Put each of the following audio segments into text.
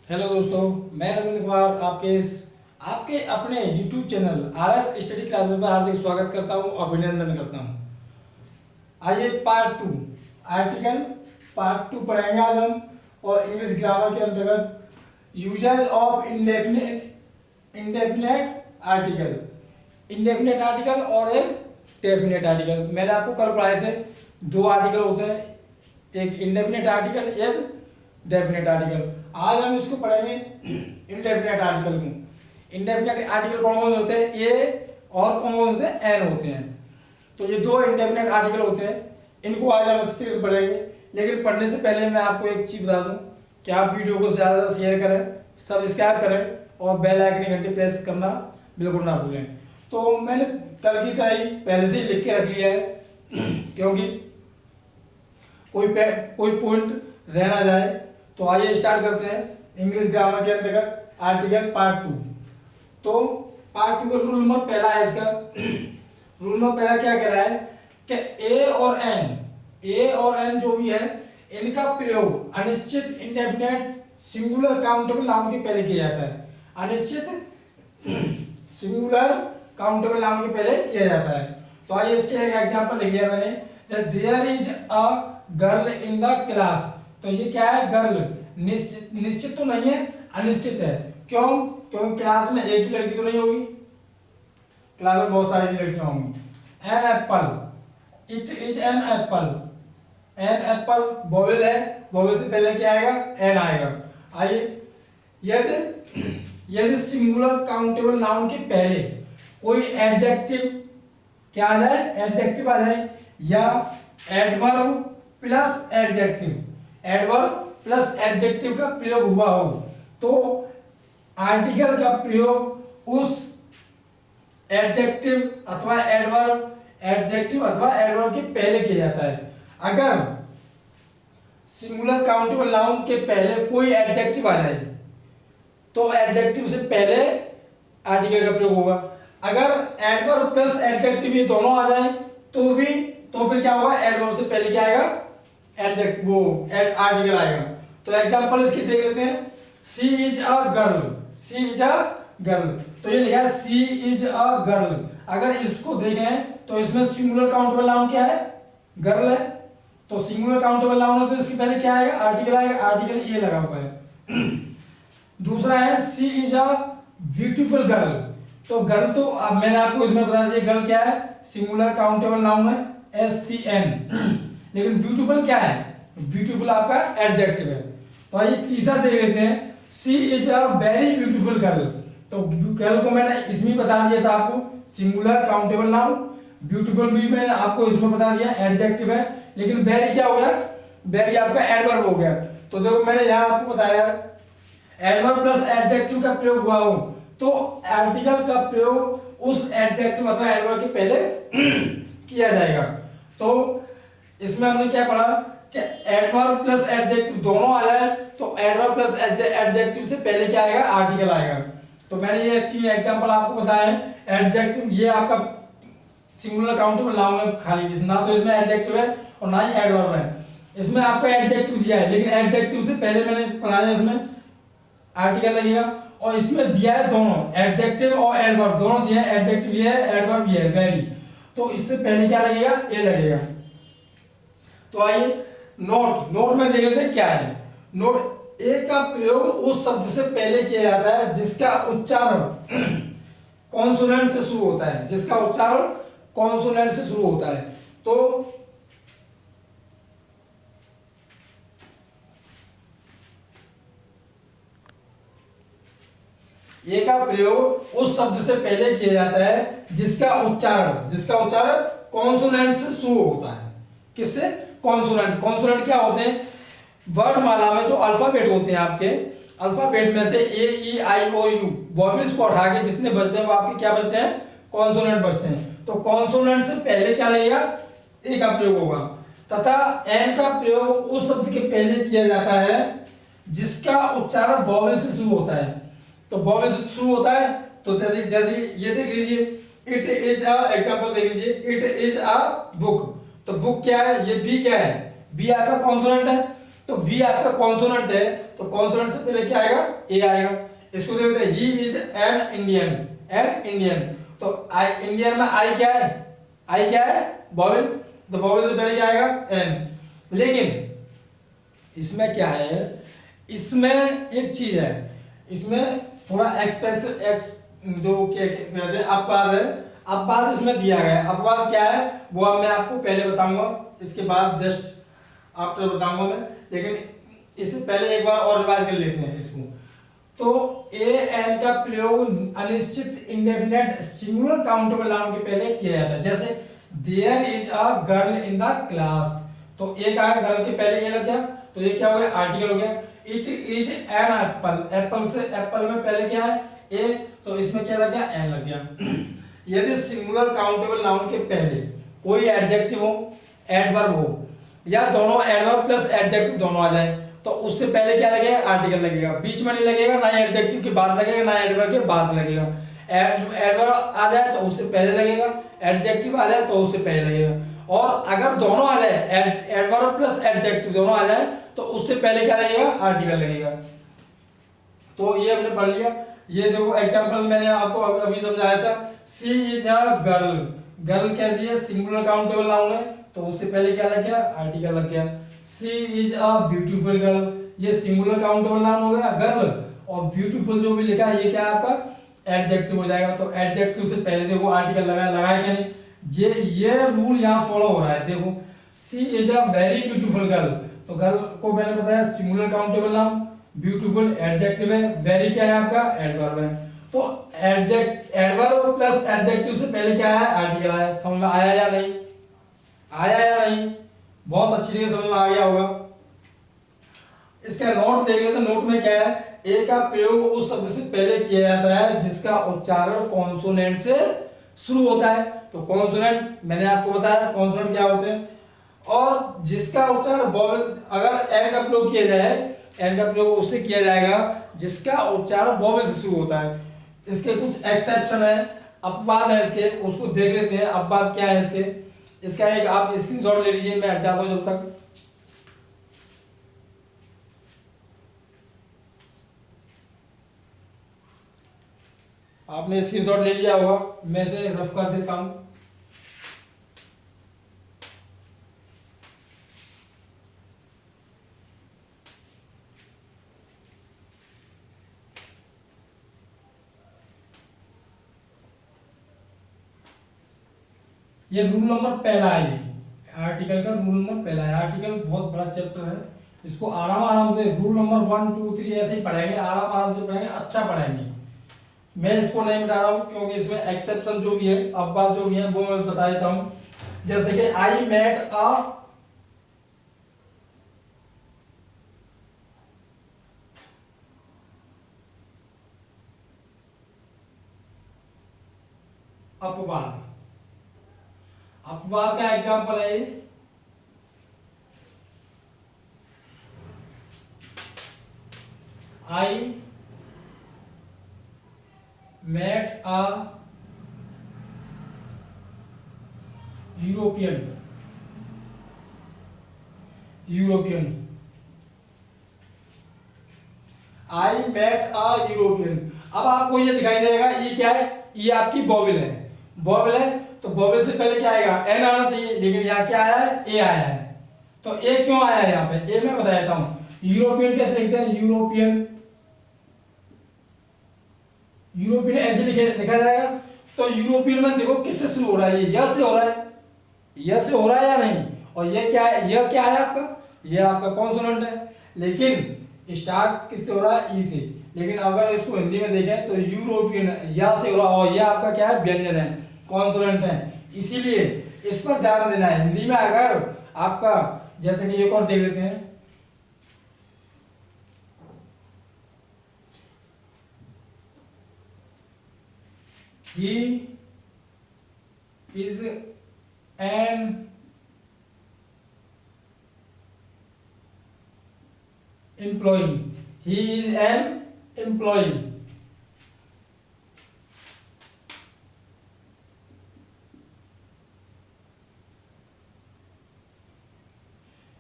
Hello दोस्तों, मैं रविंद्र कुमार आपके अपने YouTube channel RS study classes में हार्दिक स्वागत करता हूं और अभिनंदन करता हूं। आइए part two article part two पढ़ेंगे आज हम। और इंग्लिश ग्रामर के अंतर्गत यूजेस ऑफ इंडेफिनेट आर्टिकल और एक डेफिनेट आर्टिकल। मैंने आपको कल पढ़ाए थे, दो आर्टिकल होते हैं, एक इंडेफिनेट आर्टिकल, एक डेफिनेट आर्टिकल। आज हम इसको पढ़ेंगे इंडेफिनेट आर्टिकल को। इंडेफिनेट आर्टिकल कौन कौन होते हैं? ए और कौन कौन होते हैं? एन होते हैं। तो ये दो इंडेफिनेट आर्टिकल होते हैं, इनको आज हम अच्छे से पढ़ेंगे। लेकिन पढ़ने से पहले मैं आपको एक चीज बता दूं कि आप वीडियो को ज़्यादा से शेयर करें, सब्सक्राइब करें और बेल आइकन की घंटी प्रेस करना बिल्कुल ना भूलें। तो मैंने कल की तरह ही पहले से लिख के रख लिया है क्योंकि कोई पॉइंट रह ना जाए। तो आइए स्टार्ट करते हैं इंग्लिश ग्रामर के अंतर्गत आर्टिकल पार्ट टू। तो पार्ट टू का रूल नंबर पहला है इसका। रूल नंबर पहला क्या कह रहा है कि ए और एन जो भी है, इनका प्रयोग अनिश्चित इंडेफिनेट सिंगुलर काउंटेबल नाउन के पहले किया जाता है। अनिश्चित सिंगुलर काउंटेबल नाउन के पहले किया जाता है। तो आइए इसके एक एग्जांपल लिख लिया मैंने। There is a girl in the class. तो ये क्या है? गर्ल। निश्चित तो नहीं है, अनिश्चित है। क्यों? क्योंकि क्लास में एक ही लड़की तो नहीं होगी, क्लास में बहुत सारी लड़कियां होंगी। An apple, it is an apple. An apple vowel है, वोवेल से पहले क्या आएगा? एन आएगा। आइए, यदि सिंगुलर काउंटेबल नाउन के पहले कोई एडजेक्टिव क्या आ जाए? एडजेक्टिव आ जाए, या एडवर्ब प्लस एडजेक्टिव का प्रयोग हुआ हो, तो आर्टिकल का प्रयोग उस एडजेक्टिव अथवा एडवर्ब के पहले किया जाता है। अगर सिंगुलर काउंटेबल नाउन के पहले कोई एडजेक्टिव आ जाए तो एडजेक्टिव से पहले आर्टिकल का प्रयोग होगा। अगर एडवर्ब प्लस एडजेक्टिव ये दोनों आ जाए तो फिर क्या होगा? एडवर्ब से पहले क्या आएगा? आर्टिकल आएगा। तो एग्जांपल इसकी देख लेते हैं। She is a girl. तो ये लिखा है सी इज अ गर्ल। अगर इसको देखें तो इसमें सिंगुलर काउंटेबल नाउन क्या है? गर्ल है। तो सिंगुलर काउंटेबल नाउन हो तो इसके पहले क्या आएगा? आर्टिकल आएगा। आर्टिकल ए लगा हुआ है। दूसरा है सी इज अ ब्यूटीफुल गर्ल। तो गर्ल तो अब मैंने आपको इसमें बता दिया, गर्ल क्या है? सिंगुलर काउंटेबल नाउन है, SCN। लेकिन ब्यूटीफुल क्या है? ब्यूटीफुल आपका एडजेक्टिव है। तो आइए तीसरा देख लेते हैं। She is a very beautiful girl. तो गर्ल को मैंने इसमें बता दिया था आपको, सिंगुलर काउंटेबल नाउन। ब्यूटीफुल भी मैंने आपको इसमें बता दिया, एडजेक्टिव है। लेकिन वेरी क्या हो गया? वेरी आपका एडवर्ब हो गया। तो देखो मैंने यहाँ आपको बताया, एडवर्ब प्लस एडजेक्टिव का प्रयोग हुआ हो तो आर्टिकल का प्रयोग उस एडजेक्टिव अथवा एडवर्ब के पहले किया जाएगा। तो इसमें हमने क्या पढ़ा कि एडवर्ब प्लस एडजेक्टिव दोनों आ जाए तो एडवर्ब प्लस एडजेक्टिव से पहले क्या आएगा? आर्टिकल आएगा। तो मैंने ये तीन एग्जांपल आपको बताए हैं। एडजेक्टिव ये आपका सिंगुलर काउंटेबल नाउन है खाली, ना तो इसमें एडजेक्टिव है और ना ही एडवर्ब है। इसमें आपको एडजेक्टिव दिया है, लेकिन एडजेक्टिव से पहले मैंने पढ़ाया इसमें आर्टिकल लगेगा। और इसमें दिया है दोनों, एडजेक्टिव और एडवर्ब दोनों दिए हैं। एडजेक्टिव ये है, एडवर्ब ये है, वेरी। तो इससे पहले क्या लगेगा? ए लगेगा। तो आइए नोट में देख लेते हैं क्या है। नोट ए का प्रयोग उस शब्द से पहले किया जाता है जिसका उच्चारण कॉन्सोनेंट से शुरू होता है। तो ए का प्रयोग उस शब्द से पहले किया जाता है जिसका उच्चारण कॉन्सोनेंट से शुरू होता है। किससे? कॉन्सोनेंट क्या होते हैं? वर्णमाला में जो अल्फाबेट होते हैं आपके, अल्फाबेट में से ए ई आई ओ यू वॉवेल्स को हटा के जितने बचते हैं वो आपके क्या बचते हैं? कॉन्सोनेंट बचते हैं। तो कॉन्सोनेंट से पहले क्या लगेगा? ए का प्रयोग होगा। तथा एन का प्रयोग उस शब्द के पहले किया जाता है जिसका उच्चारण वॉवेल से शुरू होता है। तो वॉवेल से शुरू होता है तो जैसे ये देख लीजिए, इट इज अ, एग्जांपल देख लीजिए, इट इज अ बुक। तो बुक क्या है? ये बी क्या है? बी आपका कॉन्सोनेंट है। तो बी आपका कॉन्सोनेंट है, तो कॉन्सोनेंट से पहले क्या आएगा, ए आएगा। इसको देखते हैं, he is an Indian, an Indian, तो आई इंडियन में आई क्या है, आई क्या है, वॉवेल, तो वॉवेल से पहले क्या आएगा, एन। लेकिन इसमें क्या है, इसमें एक चीज है, इसमें थोड़ा एक्सप्रेस एक्स जो क्या कहते हैं अपवाद है, अपवाद इसमें दिया गया है। अपवाद क्या है वो अब मैं आपको पहले बताऊंगा, इसके बाद जस्ट आफ्टर बताऊंगा मैं, लेकिन इससे पहले एक बार और रिवाइज कर लेते हैं इसको। तो ए एन का प्रयोग अनिश्चित इंडेफिनेट सिंगुलर काउंटेबल नाउन के पहले किया जाता है। जैसे there is a girl in the class, तो एक आया गर्ल के पहले ए लग गया, तो ये क्या हो गया, आर्टिकल हो गया। It is an Apple, Apple से एप्पल में पहले क्या है, ए, तो इसमें क्या लग गया, एन लग गया। यदि सिंगुलर काउंटेबल नाउन के पहले कोई एडजेक्टिव हो, एडवर्ब हो, या दोनों एडवर्ब प्लस एडजेक्टिव दोनों आ जाए, तो उससे पहले क्या लगेगा, आर्टिकल लगेगा, बीच में नहीं लगेगा, ना एडजेक्टिव के बाद लगेगा, ना एडवर्ब के बाद लगेगा। एडवर्ब आ जाए तो उससे पहले लगेगा, एडजेक्टिव आ जाए तो उससे पहले लगेगा, और अगर दोनों आ जाए, एडवर्ब प्लस एडजेक्टिव दोनों आ जाए, तो उससे पहले क्या लगेगा, आर्टिकल लगेगा। तो ये हमने पढ़ लिया। ये देखो एग्जांपल मैंने आपको अभी समझाया था, सी इज अ गर्ल, गर्ल कैसी है, सिंगुलर काउंटेबल नाउन है, तो उससे पहले क्या लग गया, आर्टिकल लग गया। सी इज अ ब्यूटीफुल गर्ल, ये सिंगुलर काउंटेबल नाउन हो गया गर्ल, और ब्यूटीफुल जो भी लिखा है ये क्या है आपका, एडजेक्टिव हो जाएगा। तो एडजेक्टिव से पहले देखो आर्टिकल लगाया क्या नहीं, ये रूल यहाँ फॉलो हो रहा है। देखो she is a very beautiful girl, तो गर्ल को मैंने बताया singular countable noun, beautiful adjective है, वेरी क्या है आपका, एडवर्ब है। तो एडवर्ब प्लस एडजेक्टिव से पहले क्या है, आर्टिकल आया। समझ में आया या नहीं, आया या नहीं, बहुत अच्छी तरीके समझ में आ गया होगा। इसका नोट देख लेते, नोट में क्या है, ए का प्रयोग उस शब्द से पहले किया जाता है जिसका उच्चारण कॉन्सोनेंट से शुरू होता है। तो कॉन्सोनेंट मैंने आपको बताया कॉन्सोनेंट क्या होते हैं, और जिसका उच्चारण वॉवेल, अगर एन का प्रयोग किया जाए, एन का प्रयोग उससे किया जाएगा जिसका उच्चारण वॉवेल से शुरू होता है। इसके कुछ एक्सेप्शन है, अपवाद है इसके, उसको देख लेते हैं। अपवाद क्या है इसके, इसका एक आप स्क्रीनशॉट ले लीजिए, मैं हटाता हूं जब तक। आपने स्क्रीनशॉट ले लिया होगा, मैं इसे रफ कर देता हूं। ये रूल नंबर पहला है, ये आर्टिकल का रूल नंबर पहला है। आर्टिकल बहुत बड़ा चैप्टर है, इसको आराम आराम से रूल नंबर 1 2 3 ऐसे ही पढ़ेंगे, आराम आराम से पढ़ेंगे, अच्छा पढ़ेंगे। मैं इसको नहीं बता रहा हूँ क्योंकि इसमें एक्सेप्शन जो भी है, अपवाद जो भी है, वो मैं बता देता हूँ। जैसे कि आई मेट अ अपवाद, अपवाद का एग्जांपल है I met a European, European, I met a European. अब आपको ये दिखाई देगा, ये क्या है, ये आपकी वॉवेल है, वॉवेल है, तो वॉवेल से पहले क्या आएगा, एन आना चाहिए, लेकिन यहाँ क्या आया है, ए आया है। तो ए क्यों आया है यहाँ पे, ए मैं बता देता हूँ। यूरोपियन कैसे लिखते हैं, यूरोपियन, यूरोपियन ऐसे लिखा जाएगा। तो यूरोपियन में देखो किससे शुरू हो रहा है, ये य से हो रहा है, य से हो रहा है या नहीं, और ये क्या है, यह क्या है आपका, ये आपका कॉन्सोनेंट है, लेकिन स्टार्ट किससे हो रहा है, ई से। लेकिन अगर इसको हिंदी में देखें तो यूरोपियन या से हो रहा, और यह आपका क्या है, व्यंजन है, कॉन्सोनेंट है, इसीलिए इस पर ध्यान देना है। हिंदी में अगर आपका, जैसे कि एक और देख लेते हैं, he is an employee, he is an employee,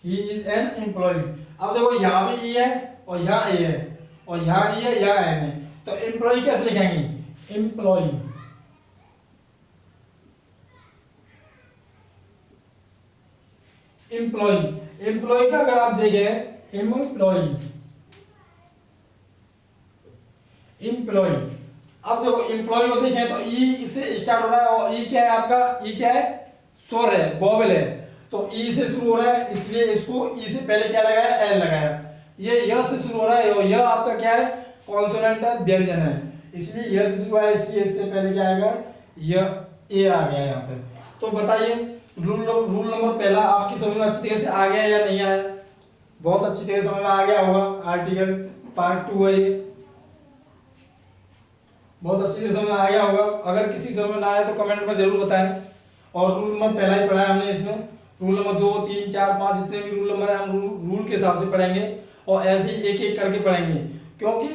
he is an employee। अब देखो यहाँ भी ई है और यहाँ ए है और यहाँ ई है, यहाँ एन है, तो एम्प्लॉय कैसे लिखेंगे? एम्प्लॉय। एम्प्लॉय, एम्प्लॉय का अगर आप देखें एम्प्लॉय, एम्प्लॉय। अब देखो एम्प्लॉय को देखें तो ई इससे स्टार्ट हो रहा है और ई क्या है आपका? ई क्या है? स्वर है, वोवेल है, तो ई से शुरू हो रहा है इसलिए इसको ई से पहले क्या लगाया? एल लगाया। ये य से शुरू हो रहा है और यह आपका क्या है? कॉन्सोनेंट है, व्यंजन है, इसलिए य से शुरू है, इसलिए इससे पहले क्या आएगा? यह ए आ गया यहाँ पे। तो बताइए रूल नंबर पहला आपकी समझ में अच्छी तरह से आ गया या नहीं आया? बहुत अच्छी तरह से समझ में आ गया होगा। आर्टिकल पार्ट 2 है ये, बहुत अच्छी तरह समझ में आ गया होगा। अगर किसी समझ में ना आया तो कमेंट में जरूर बताएं। और रूल नंबर पहला ही पढ़ा है हमने, इसमें रूल नंबर 2, 3, 4, 5 जितने भी रूल नंबर है हम रूल के हिसाब से पढ़ेंगे और ऐसे ही एक एक करके पढ़ेंगे, क्योंकि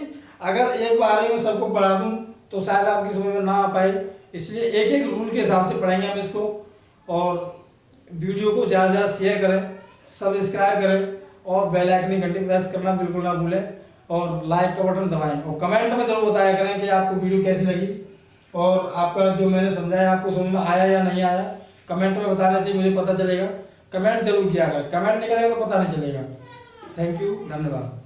अगर एक बार में सबको पढ़ा दूं तो शायद आपकी समझ में ना आ पाए, इसलिए एक एक रूल के हिसाब से पढ़ेंगे हम इसको। और वीडियो को ज़्यादा से ज़्यादा शेयर करें, सब्सक्राइब करें और बेल आइकन घंटी प्रेस करना बिल्कुल ना भूलें और लाइक का बटन दबाएं और कमेंट में जरूर बताया करें कि आपको वीडियो कैसी लगी और आपका जो मैंने समझाया आपको समझ में आया या नहीं आया। कमेंट में बताने से मुझे पता चलेगा। कमेंट जरूर किया करें, कमेंट नहीं करेंगे तो पता नहीं चलेगा। थैंक यू, धन्यवाद।